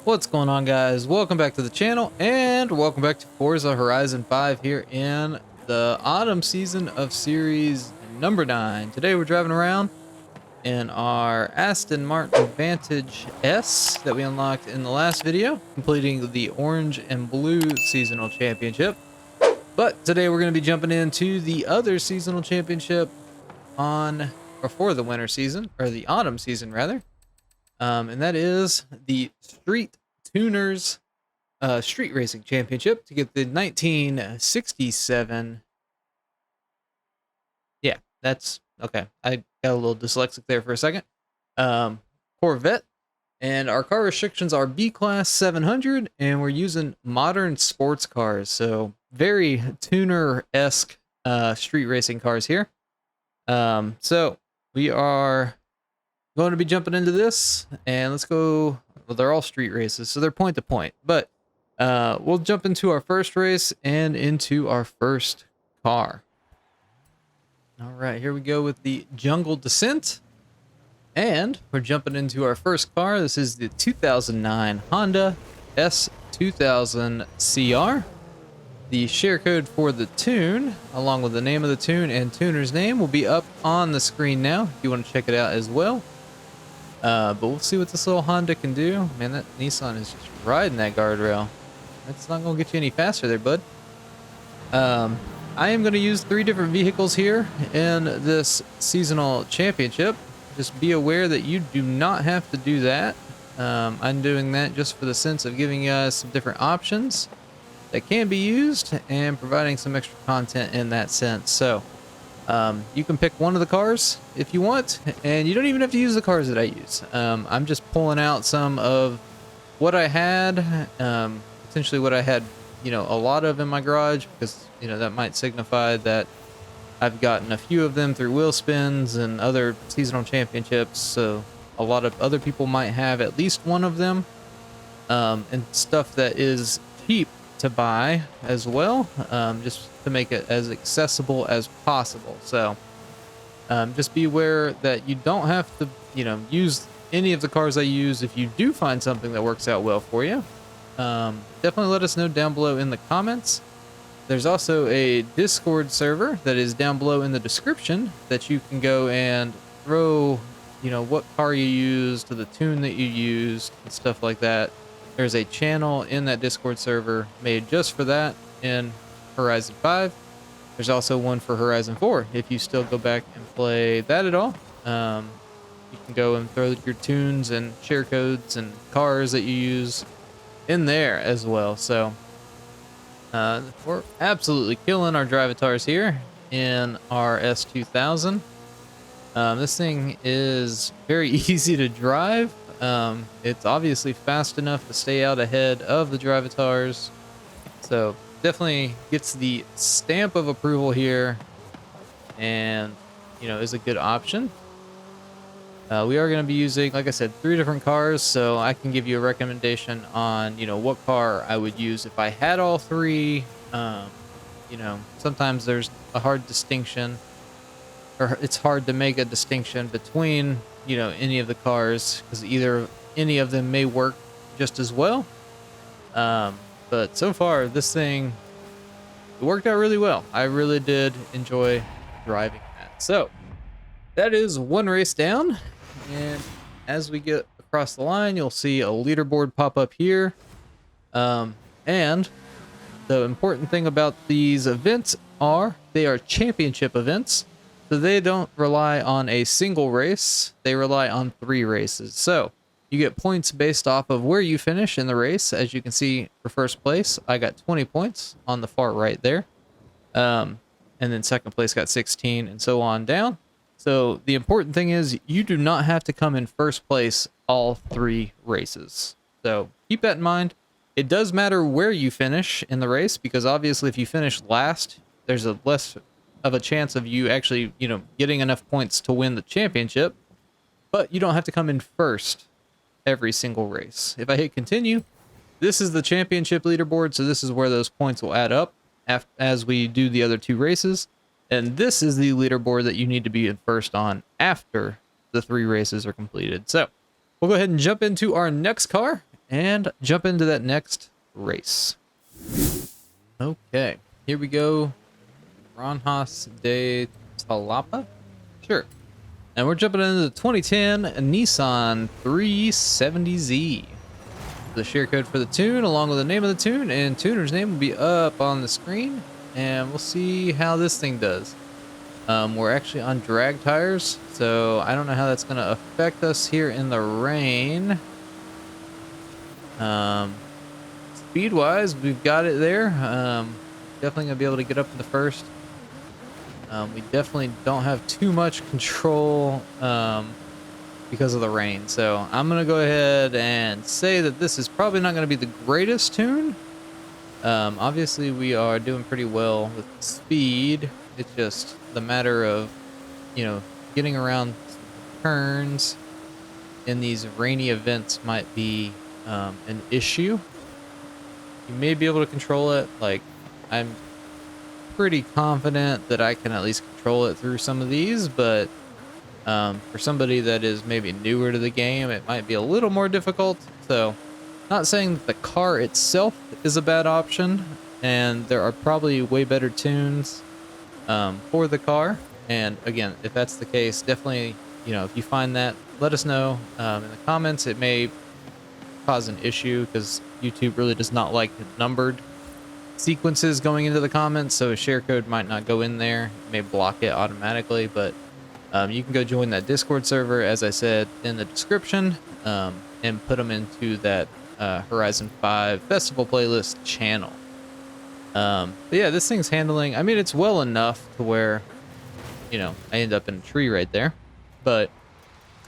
What's going on, guys? Welcome back to the channel and welcome back to Forza Horizon 5 here in the autumn season of series number 9. Today we're driving around in our Aston Martin Vantage S that we unlocked in the last video, completing the orange and blue seasonal championship. But today we're going to be jumping into the other seasonal championship for the winter season, or the autumn season rather. And that is the Tunerz Street Racing Championship to get the 1967. Yeah, that's okay. I got a little dyslexic there for a second. Corvette, and our car restrictions are B Class 700, and we're using modern sports cars, so very tuner-esque street racing cars here. So we are going to be jumping into this, and let's go. Well, they're all street races, so they're point to point, but we'll jump into our first race and into our first car. All right, here we go with the Jungle Descent, and we're jumping into our first car. This is the 2009 Honda S2000 CR. The share code for the tune, along with the name of the tune and tuner's name, will be up on the screen now if you want to check it out as well. But we'll see what this little Honda can do. Man, that Nissan is just riding that guardrail. That's not going to get you any faster there, bud. I am going to use 3 different vehicles here in this seasonal championship. Just be aware that you do not have to do that. I'm doing that just for the sense of giving you guys some different options that can be used and providing some extra content in that sense. So you can pick one of the cars if you want, and you don't even have to use the cars that I use. I'm just pulling out some of what I had, essentially what I had, a lot of in my garage, because, that might signify that I've gotten a few of them through wheel spins and other seasonal championships. So a lot of other people might have at least one of them, and stuff that is cheap to buy as well, just to make it as accessible as possible. So just be aware that you don't have to use any of the cars I use. If you do find something that works out well for you, definitely let us know down below in the comments. There's also a Discord server that is down below in the description that you can go and throw what car you use to the tune that you used and stuff like that. There's a channel in that Discord server made just for that in Horizon 5. There's also one for Horizon 4. If you still go back and play that at all, you can go and throw your tunes and share codes and cars that you use in there as well. So we're absolutely killing our drivatars here in our S2000. This thing is very easy to drive. It's obviously fast enough to stay out ahead of the drivatars, so definitely gets the stamp of approval here, and is a good option. We are going to be using, like I said, 3 different cars, so I can give you a recommendation on what car I would use if I had all 3. Sometimes there's a hard distinction, or it's hard to make a distinction between any of the cars, because either any of them may work just as well. But so far this thing, it worked out really well. I really did enjoy driving that. So that is one race down, and as we get across the line, you'll see a leaderboard pop up here. And the important thing about these events are they are championship events. So they don't rely on a single race, they rely on 3 races. So you get points based off of where you finish in the race. As you can see, for first place, I got 20 points on the far right there. And then second place got 16, and so on down. So the important thing is you do not have to come in first place all 3 races. So keep that in mind. It does matter where you finish in the race, because obviously if you finish last, there's a less of a chance of you actually, getting enough points to win the championship, but you don't have to come in first every single race. If I hit continue, this is the championship leaderboard, so this is where those points will add up as we do the other 2 races, and this is the leaderboard that you need to be in first on after the 3 races are completed. So we'll go ahead and jump into our next car, and jump into that next race. Okay, here we go. Ronhas de Talapa? Sure. And we're jumping into the 2010 Nissan 370Z. The share code for the tune, along with the name of the tune, and tuner's name will be up on the screen. And we'll see how this thing does. We're actually on drag tires, so I don't know how that's going to affect us here in the rain. Speed-wise, we've got it there. Definitely going to be able to get up in the first. We definitely don't have too much control because of the rain. So I'm going to go ahead and say that this is probably not going to be the greatest tune. Obviously, we are doing pretty well with speed. It's just the matter of, you know, getting around turns in these rainy events might be an issue. You may be able to control it. Like, I'm pretty confident that I can at least control it through some of these, but for somebody that is maybe newer to the game, it might be a little more difficult. So, not saying that the car itself is a bad option, and there are probably way better tunes for the car. And again, if that's the case, definitely, you know, if you find that, let us know in the comments. It may cause an issue because YouTube really does not like numbered sequences going into the comments, so a share code might not go in there. It may block it automatically, but you can go join that Discord server, as I said in the description, and put them into that Horizon 5 Festival Playlist channel. But yeah, this thing's handling, I mean, it's well enough to where, you know, I end up in a tree right there, but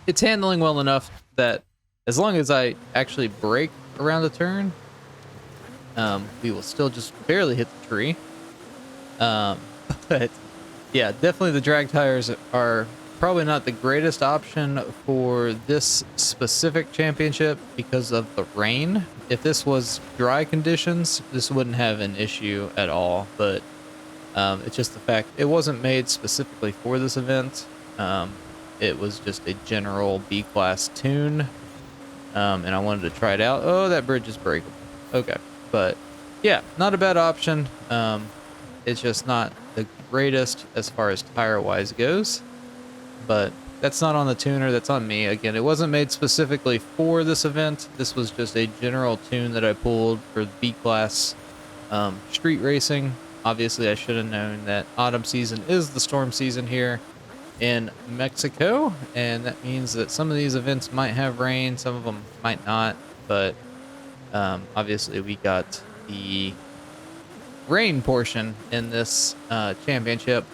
it's handling well enough that as long as I actually brake around the turn, we will still just barely hit the tree. But yeah, definitely the drag tires are probably not the greatest option for this specific championship because of the rain. If this was dry conditions, this wouldn't have an issue at all, but it's just the fact it wasn't made specifically for this event. It was just a general B-class tune, and I wanted to try it out. Oh, that bridge is breakable. Okay. But yeah, not a bad option. It's just not the greatest as far as tire wise goes, but that's not on the tuner, that's on me. Again, it wasn't made specifically for this event. This was just a general tune that I pulled for B-class street racing. Obviously, I should have known that autumn season is the storm season here in Mexico, and that means that some of these events might have rain, some of them might not, but obviously we got the rain portion in this championship,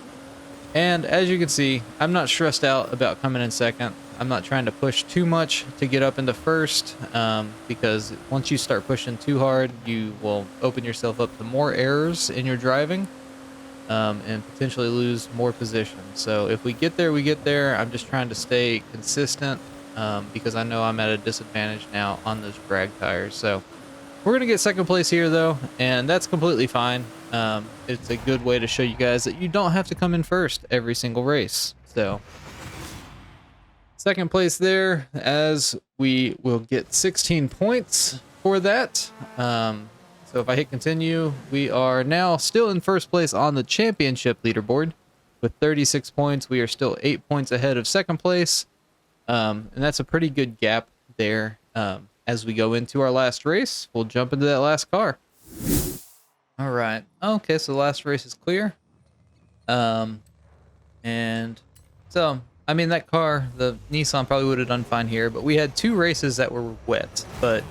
and as you can see, I'm not stressed out about coming in second. I'm not trying to push too much to get up into first, because once you start pushing too hard, you will open yourself up to more errors in your driving, and potentially lose more positions. So if we get there, we get there. I'm just trying to stay consistent, because I know I'm at a disadvantage now on those drag tires. So we're going to get second place here, though, and that's completely fine. It's a good way to show you guys that you don't have to come in first every single race. So second place there, as we will get 16 points for that. So if I hit continue, we are now still in first place on the championship leaderboard with 36 points. We are still 8 points ahead of second place. And that's a pretty good gap there. As we go into our last race, we'll jump into that last car. All right. Okay, so the last race is clear. And so, I mean, that car, the Nissan, probably would have done fine here, but we had 2 races that were wet. But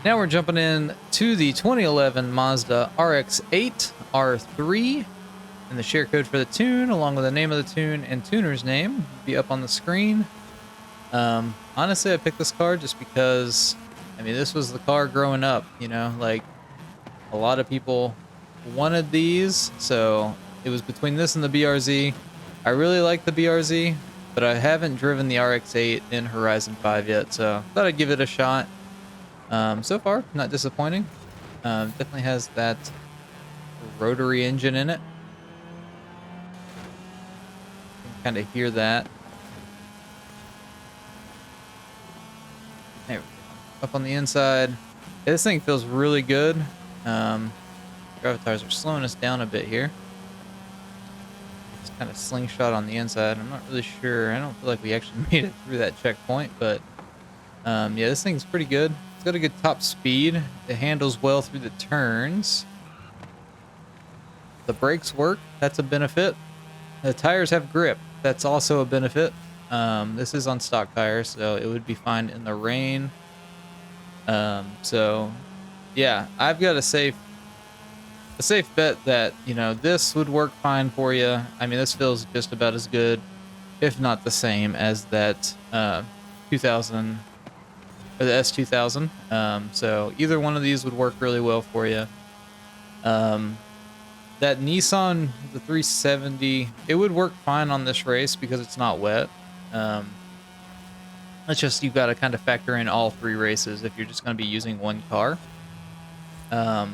now we're jumping in to the 2011 Mazda RX-8 R3, and the share code for the tune, along with the name of the tune and tuner's name, will be up on the screen. Honestly, I picked this car just because, I mean, this was the car growing up, you know, like a lot of people wanted these, so it was between this and the BRZ. I really like the BRZ, but I haven't driven the RX-8 in Horizon 5 yet, so I thought I'd give it a shot. So far, not disappointing. Definitely has that rotary engine in it. Kind of hear that. There we go. Up on the inside, Yeah, this thing feels really good. Gravitars are slowing us down a bit here. It's kind of slingshot on the inside. I'm not really sure. I don't feel like we actually made it through that checkpoint, but yeah, this thing's pretty good. It's got a good top speed. It handles well through the turns. The brakes work. That's a benefit. The tires have grip. That's also a benefit. This is on stock tires, so it would be fine in the rain. So yeah, I've got a safe bet that, you know, this would work fine for you. I mean, this feels just about as good, if not the same, as that 2000 or the S2000. So either one of these would work really well for you. That Nissan, the 370, it would work fine on this race because it's not wet. It's just you've got to kind of factor in all three races if you're just going to be using one car. So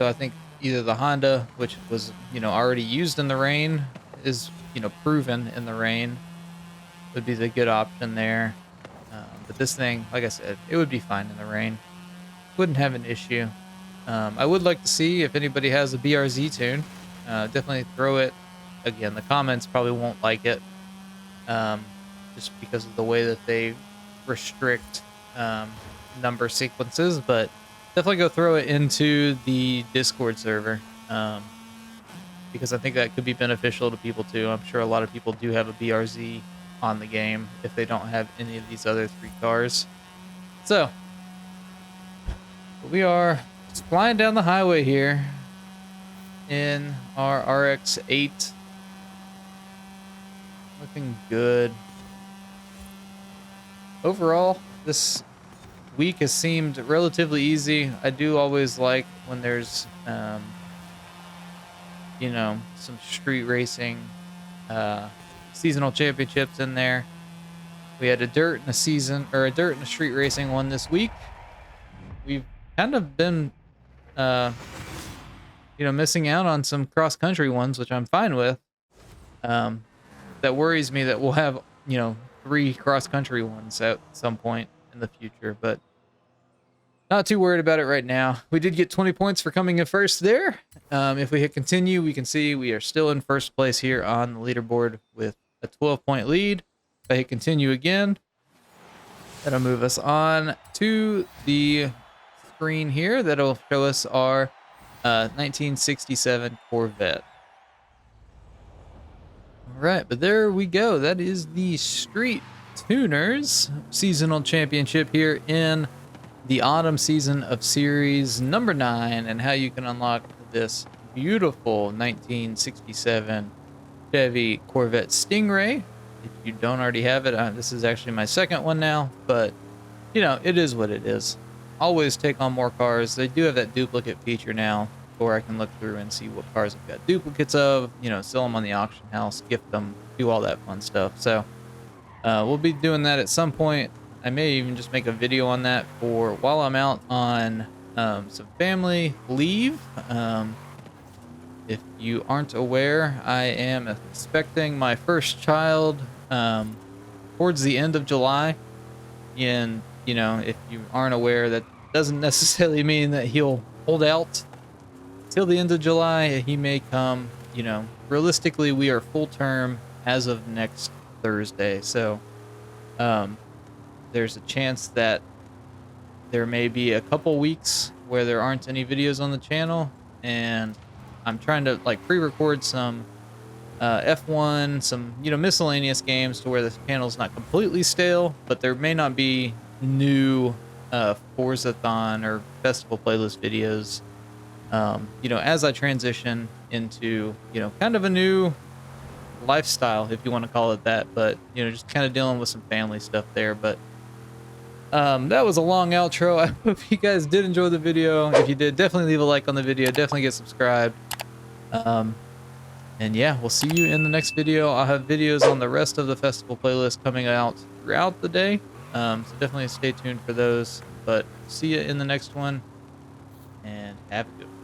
I think either the Honda, which was, you know, already used in the rain, is, you know, proven in the rain, would be the good option there. But this thing, like I said, it would be fine in the rain. Wouldn't have an issue. I would like to see if anybody has a BRZ tune. Definitely throw it. Again, the comments probably won't like it, just because of the way that they restrict number sequences, but definitely go throw it into the Discord server, because I think that could be beneficial to people too. I'm sure a lot of people do have a BRZ on the game if they don't have any of these other three cars. So we are just flying down the highway here in our RX-8. Looking good. Overall, this week has seemed relatively easy. I do always like when there's, you know, some street racing, seasonal championships in there. We had a dirt and a street racing one this week. We've kind of been, you know, missing out on some cross country ones, which I'm fine with. That worries me that we'll have, you know, 3 cross country ones at some point in the future, but not too worried about it right now. We did get 20 points for coming in first there. If we hit continue, we can see we are still in first place here on the leaderboard with a 12-point lead. If I hit continue again, that'll move us on to the screen here. That'll show us our 1967 Corvette. All right, but there we go. That is the Street Tuners Seasonal Championship here in the autumn season of series number 9, and how you can unlock this beautiful 1967 Chevy Corvette Stingray. If you don't already have it, this is actually my second one now, but you know, it is what it is. Always take on more cars. They do have that duplicate feature now, where I can look through and see what cars I've got duplicates of, you know, sell them on the auction house, gift them, do all that fun stuff. So we'll be doing that at some point. I may even just make a video on that for while I'm out on some family leave. If you aren't aware, I am expecting my first child towards the end of July. And, you know, if you aren't aware, that doesn't necessarily mean that he'll hold out till the end of July. He may come, you know, realistically, we are full term as of next Thursday. So there's a chance that there may be a couple weeks where there aren't any videos on the channel, and I'm trying to like pre-record some F1, some, you know, miscellaneous games to where the channel's not completely stale, but there may not be new Forza-thon or festival playlist videos, you know, as I transition into, you know, kind of a new lifestyle, if you want to call it that, but, you know, just kind of dealing with some family stuff there. But that was a long outro. I hope you guys did enjoy the video. If you did, definitely leave a like on the video, definitely get subscribed. And yeah, we'll see you in the next video. I'll have videos on the rest of the festival playlist coming out throughout the day, so definitely stay tuned for those. But see you in the next one, and have a good one.